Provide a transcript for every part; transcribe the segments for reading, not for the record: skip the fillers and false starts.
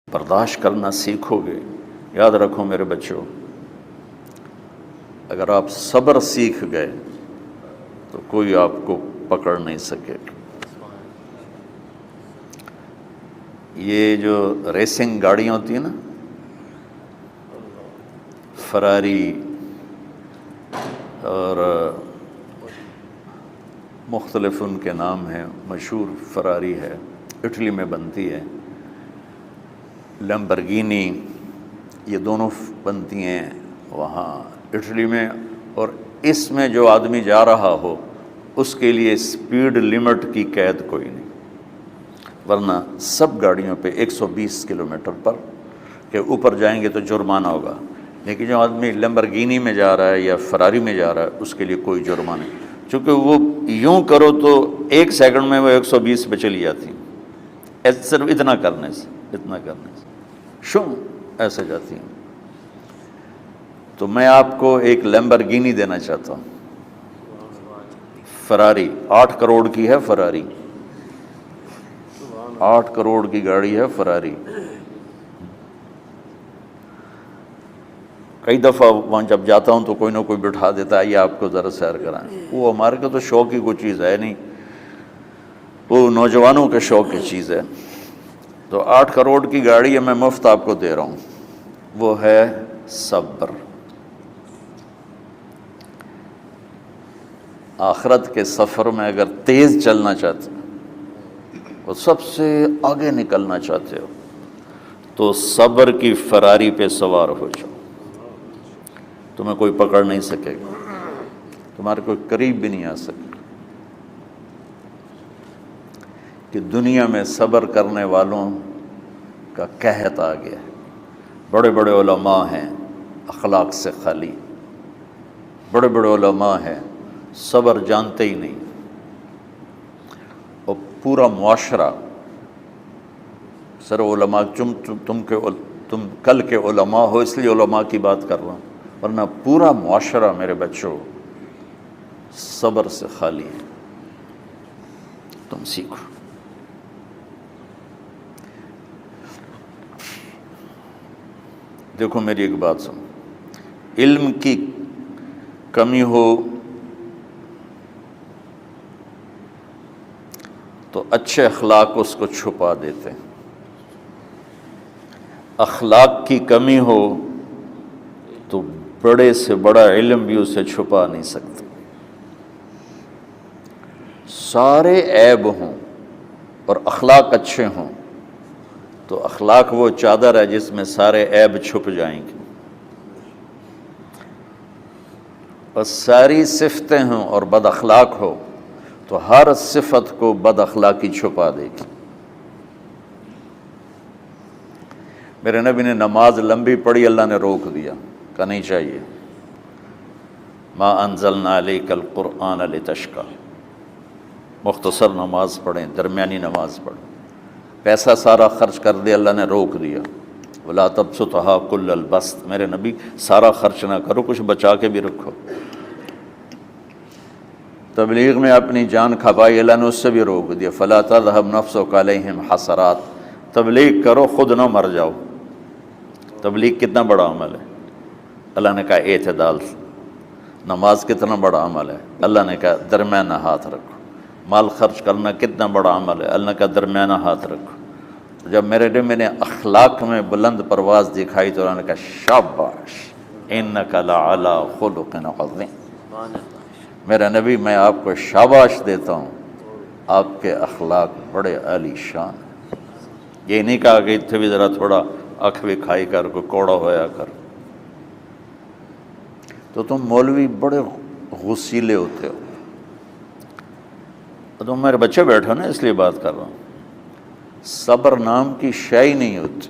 برداشت کرنا سیکھو گے. یاد رکھو میرے بچوں، اگر آپ صبر سیکھ گئے تو کوئی آپ کو پکڑ نہیں سکے گا. یہ جو ریسنگ گاڑیاں ہوتی ہیں نا، فراری اور مختلف ان کے نام ہیں، مشہور فراری ہے، اٹلی میں بنتی ہے. لیمبرگینی، یہ دونوں بنتی ہیں وہاں اٹلی میں. اور اس میں جو آدمی جا رہا ہو اس کے لیے سپیڈ لمٹ کی قید کوئی نہیں، ورنہ سب گاڑیوں پہ 120 کلومیٹر پر کے اوپر جائیں گے تو جرمانہ ہوگا. لیکن جو آدمی لیمبرگینی میں جا رہا ہے یا فراری میں جا رہا ہے اس کے لیے کوئی جرمانہ نہیں، چونکہ وہ یوں کرو تو 1 سیکنڈ میں وہ 120 پہ چلی جاتی، صرف اتنا کرنے سے شو ایسے جاتی ہیں. تو میں آپ کو ایک لیمبرگینی دینا چاہتا ہوں، فراری 8 کروڑ کی ہے. فراری 8 کروڑ کی گاڑی ہے فراری. کئی دفعہ وہاں جب جاتا ہوں تو کوئی نہ کوئی بٹھا دیتا ہے، یہ آپ کو ذرا سیر کرائیں. وہ ہمارے کو تو شوق کی کوئی چیز ہے نہیں، وہ نوجوانوں کے شوق کی چیز ہے. تو 8 کروڑ کی گاڑی ہے، میں مفت آپ کو دے رہا ہوں. وہ ہے صبر. آخرت کے سفر میں اگر تیز چلنا چاہتے ہو اور سب سے آگے نکلنا چاہتے ہو تو صبر کی فراری پہ سوار ہو جاؤ. تمہیں کوئی پکڑ نہیں سکے گا، تمہارے کوئی قریب بھی نہیں آ سکے. کہ دنیا میں صبر کرنے والوں کا قحط آ گیا ہے. بڑے بڑے علماء ہیں اخلاق سے خالی، بڑے بڑے علماء ہیں صبر جانتے ہی نہیں. اور پورا معاشرہ سر علماء، تم کل کے علماء ہو اس لیے علماء کی بات کر رہا ہوں، ورنہ پورا معاشرہ میرے بچوں صبر سے خالی ہے. تم سیکھو. دیکھو میری ایک بات سنو، علم کی کمی ہو تو اچھے اخلاق اس کو چھپا دیتے ہیں. اخلاق کی کمی ہو تو بڑے سے بڑا علم بھی اسے چھپا نہیں سکتا. سارے عیب ہوں اور اخلاق اچھے ہوں تو اخلاق وہ چادر ہے جس میں سارے عیب چھپ جائیں گے. بس ساری صفتیں ہوں اور بد اخلاق ہو تو ہر صفت کو بد اخلاقی چھپا دے گی. میرے نبی نے نماز لمبی پڑھی، اللہ نے روک دیا، کہا نہیں چاہیے. ما انزلنا علیک القرآن لتشقی، مختصر نماز پڑھیں، درمیانی نماز پڑھیں. پیسہ سارا خرچ کر دے، اللہ نے روک دیا. ولا تبسطها کل البسط، میرے نبی سارا خرچ نہ کرو، کچھ بچا کے بھی رکھو. تبلیغ میں اپنی جان کھپائی، اللہ نے اس سے بھی روک دیا. فلا تذهب نفسك علیہم حسرات، تبلیغ کرو خود نہ مر جاؤ. تبلیغ کتنا بڑا عمل ہے، اللہ نے کہا اعتدال. نماز کتنا بڑا عمل ہے، اللہ نے کہا درمیانہ ہاتھ رکھو. مال خرچ کرنا کتنا بڑا عمل ہے، اللہ نے کہا درمیانہ ہاتھ رکھو. جب میرے نبی نے اخلاق میں بلند پرواز دکھائی تو اللہ نے کہا شاباش انک لعلی خلق عظیم. میرا نبی میں آپ کو شاباش دیتا ہوں، آپ کے اخلاق بڑے عالی شان ہیں. یہ نہیں کہا کہ اتنے بھی ذرا تھوڑا اکھ بھی کھائی کر، کوئی کوڑا ہویا کر. تو تم مولوی بڑے غسیلے ہوتے ہو. تم میرے بچے بیٹھو نا، اس لیے بات کر رہا ہوں. صبر نام کی شے ہی نہیں ہوتی.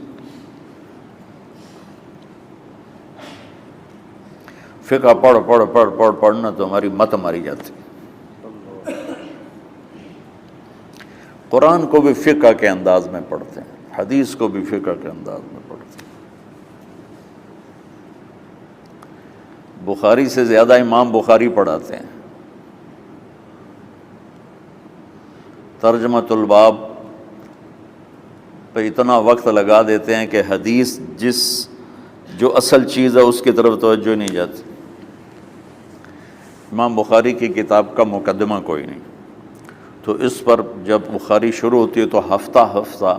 فقہ پڑھنا تو ہماری مت ماری جاتی. قرآن کو بھی فقہ کے انداز میں پڑھتے ہیں، حدیث کو بھی فقہ کے انداز میں پڑھتے ہیں. بخاری سے زیادہ امام بخاری پڑھاتے ہیں. ترجمۃ الباب پہ اتنا وقت لگا دیتے ہیں کہ حدیث جو اصل چیز ہے اس کی طرف توجہ نہیں جاتی۔ امام بخاری کی کتاب کا مقدمہ کوئی نہیں، تو اس پر جب بخاری شروع ہوتی ہے تو ہفتہ ہفتہ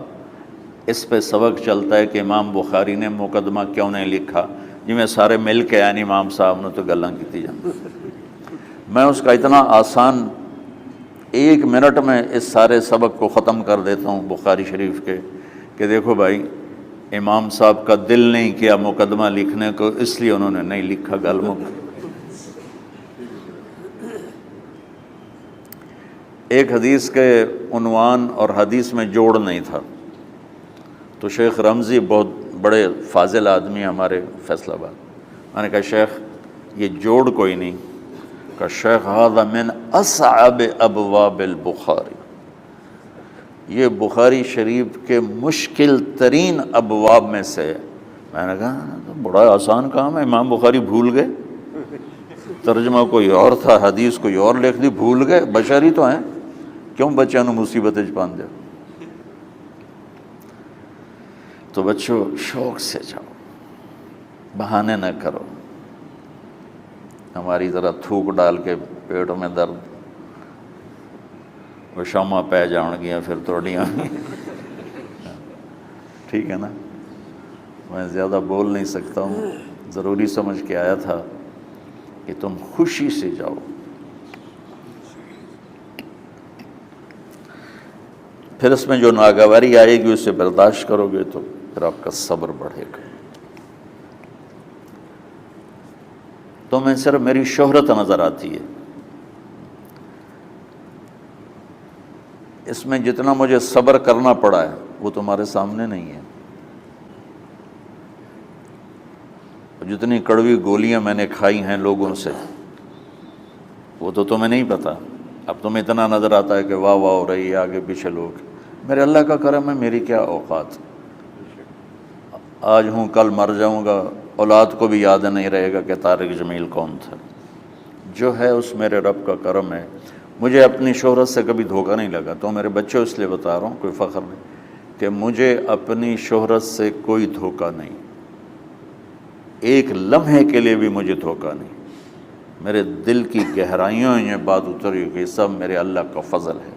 اس پہ سبق چلتا ہے کہ امام بخاری نے مقدمہ کیوں نہیں لکھا، جی میں سارے مل کے یعنی امام صاحب نے تو گلاں کی جاتی۔ میں اس کا اتنا آسان 1 منٹ میں اس سارے سبق کو ختم کر دیتا ہوں بخاری شریف کے، کہ دیکھو بھائی امام صاحب کا دل نہیں کیا مقدمہ لکھنے کو، اس لیے انہوں نے نہیں لکھا۔ گلموں ایک حدیث کے عنوان اور حدیث میں جوڑ نہیں تھا، تو شیخ رمزی بہت بڑے فاضل آدمی ہمارے فیصل آباد، میں نے کہا شیخ یہ جوڑ کوئی نہیں، کہ شیخ ھذا من اصعب ابواب البخاری، یہ بخاری شریف کے مشکل ترین ابواب میں سے۔ میں نے کہا بڑا آسان کام ہے، امام بخاری بھول گئے، ترجمہ کوئی اور تھا، حدیث کوئی اور لکھ دی، بھول گئے، بشری تو ہیں، کیوں بچوں نے مصیبت پان دیا۔ تو بچوں شوق سے جاؤ، بہانے نہ کرو، ہماری ذرا تھوک ڈال کے پیٹ میں درد، وہ شامہ پہ جان گیا پھر توڑیاں ٹھیک ہے نا، میں زیادہ بول نہیں سکتا ہوں، ضروری سمجھ کے آیا تھا کہ تم خوشی سے جاؤ۔ پھر اس میں جو ناگواری آئے گی اسے برداشت کرو گے تو پھر آپ کا صبر بڑھے گا۔ تو میں صرف میری شہرت نظر آتی ہے، اس میں جتنا مجھے صبر کرنا پڑا ہے وہ تمہارے سامنے نہیں ہے، جتنی کڑوی گولیاں میں نے کھائی ہیں لوگوں سے وہ تو تمہیں نہیں پتہ۔ اب تمہیں اتنا نظر آتا ہے کہ واہ واہ ہو رہی ہے آگے پیچھے لوگ، میرے اللہ کا کرم ہے، میری کیا اوقات، آج ہوں کل مر جاؤں گا، اولاد کو بھی یاد نہیں رہے گا کہ طارق جمیل کون تھا۔ جو ہے اس میرے رب کا کرم ہے، مجھے اپنی شہرت سے کبھی دھوکہ نہیں لگا، تو میرے بچوں اس لیے بتا رہا ہوں، کوئی فخر نہیں، کہ مجھے اپنی شہرت سے کوئی دھوکہ نہیں، ایک لمحے کے لیے بھی مجھے دھوکہ نہیں، میرے دل کی گہرائیوں میں یہ بات اتری کہ سب میرے اللہ کا فضل ہے،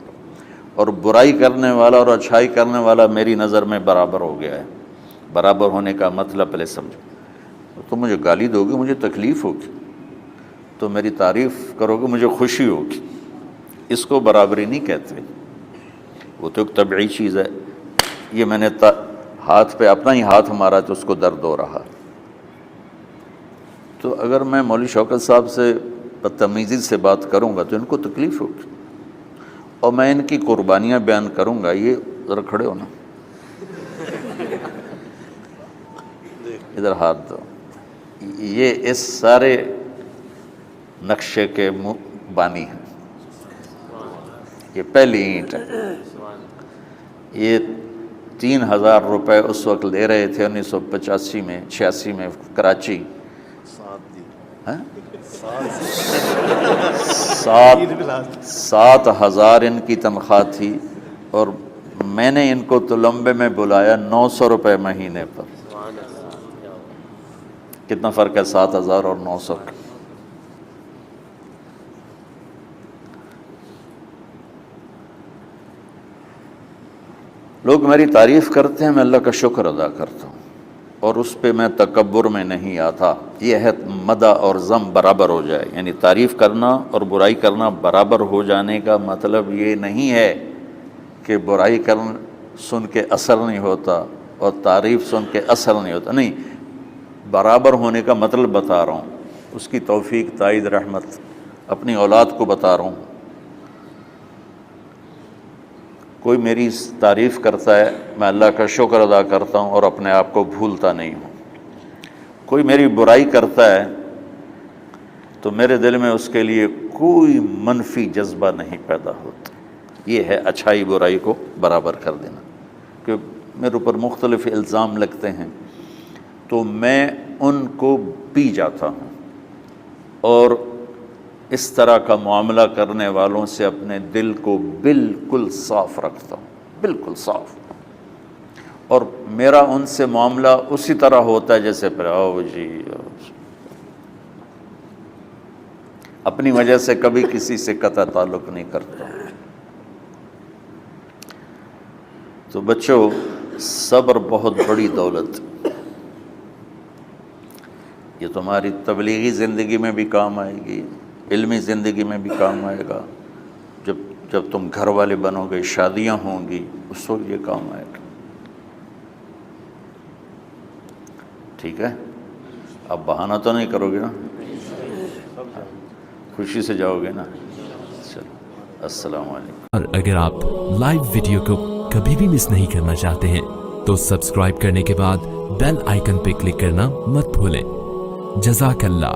اور برائی کرنے والا اور اچھائی کرنے والا میری نظر میں برابر ہو گیا ہے۔ برابر ہونے کا مطلب پہلے سمجھو، تو مجھے گالی دو گے مجھے تکلیف ہوگی، تو میری تعریف کرو گے مجھے خوشی ہوگی، اس کو برابری نہیں کہتے، وہ تو ایک طبعی چیز ہے۔ یہ میں نے ہاتھ پہ اپنا ہی ہاتھ مارا تو اس کو درد ہو رہا، تو اگر میں مولوی شوکت صاحب سے بدتمیزی سے بات کروں گا تو ان کو تکلیف ہوگی، اور میں ان کی قربانیاں بیان کروں گا۔ یہ ذرا کھڑے ہونا، ادھر ہاتھ دو، یہ اس سارے نقشے کے بانی ہیں، یہ پہلی اینٹ ہے، یہ 3000 روپے اس وقت لے رہے تھے 1985 میں 86 میں کراچی، 7,000 ان کی تنخواہ تھی، اور میں نے ان کو تلمبے میں بلایا 900 روپے مہینے پر۔ کتنا فرق ہے 7,000 اور 900 کا؟ لوگ میری تعریف کرتے ہیں، میں اللہ کا شکر ادا کرتا ہوں، اور اس پہ میں تکبر میں نہیں آتا۔ یہ ہے مدح اور ذم برابر ہو جائے، یعنی تعریف کرنا اور برائی کرنا برابر ہو جانے کا مطلب یہ نہیں ہے کہ برائی کرنا سن کے اثر نہیں ہوتا اور تعریف سن کے اثر نہیں ہوتا، نہیں، برابر ہونے کا مطلب بتا رہا ہوں، اس کی توفیق، تائید، رحمت اپنی اولاد کو بتا رہا ہوں۔ کوئی میری تعریف کرتا ہے، میں اللہ کا شکر ادا کرتا ہوں اور اپنے آپ کو بھولتا نہیں ہوں۔ کوئی میری برائی کرتا ہے تو میرے دل میں اس کے لیے کوئی منفی جذبہ نہیں پیدا ہوتا۔ یہ ہے اچھائی برائی کو برابر کر دینا۔ کہ میرے اوپر مختلف الزام لگتے ہیں تو میں ان کو پی جاتا ہوں، اور اس طرح کا معاملہ کرنے والوں سے اپنے دل کو بالکل صاف رکھتا ہوں، بالکل صاف، اور میرا ان سے معاملہ اسی طرح ہوتا ہے جیسے پھر آؤ جی اپنی وجہ سے کبھی کسی سے قطع تعلق نہیں کرتا. تو بچوں صبر بہت بڑی دولت، یہ تمہاری تبلیغی زندگی میں بھی کام آئے گی، علمی زندگی میں بھی کام آئے گا، جب تم گھر والے بنو گے، شادیاں ہوں گی، اس وقت یہ کام آئے گا. ٹھیک ہے، اب بہانہ تو نہیں کرو گے نا، خوشی سے جاؤ گے نا. چلو السلام علیکم. اور اگر آپ لائیو ویڈیو کو کبھی بھی مس نہیں کرنا چاہتے ہیں تو سبسکرائب کرنے کے بعد بیل آئیکن پہ کلک کرنا مت بھولیں. جزاک اللہ.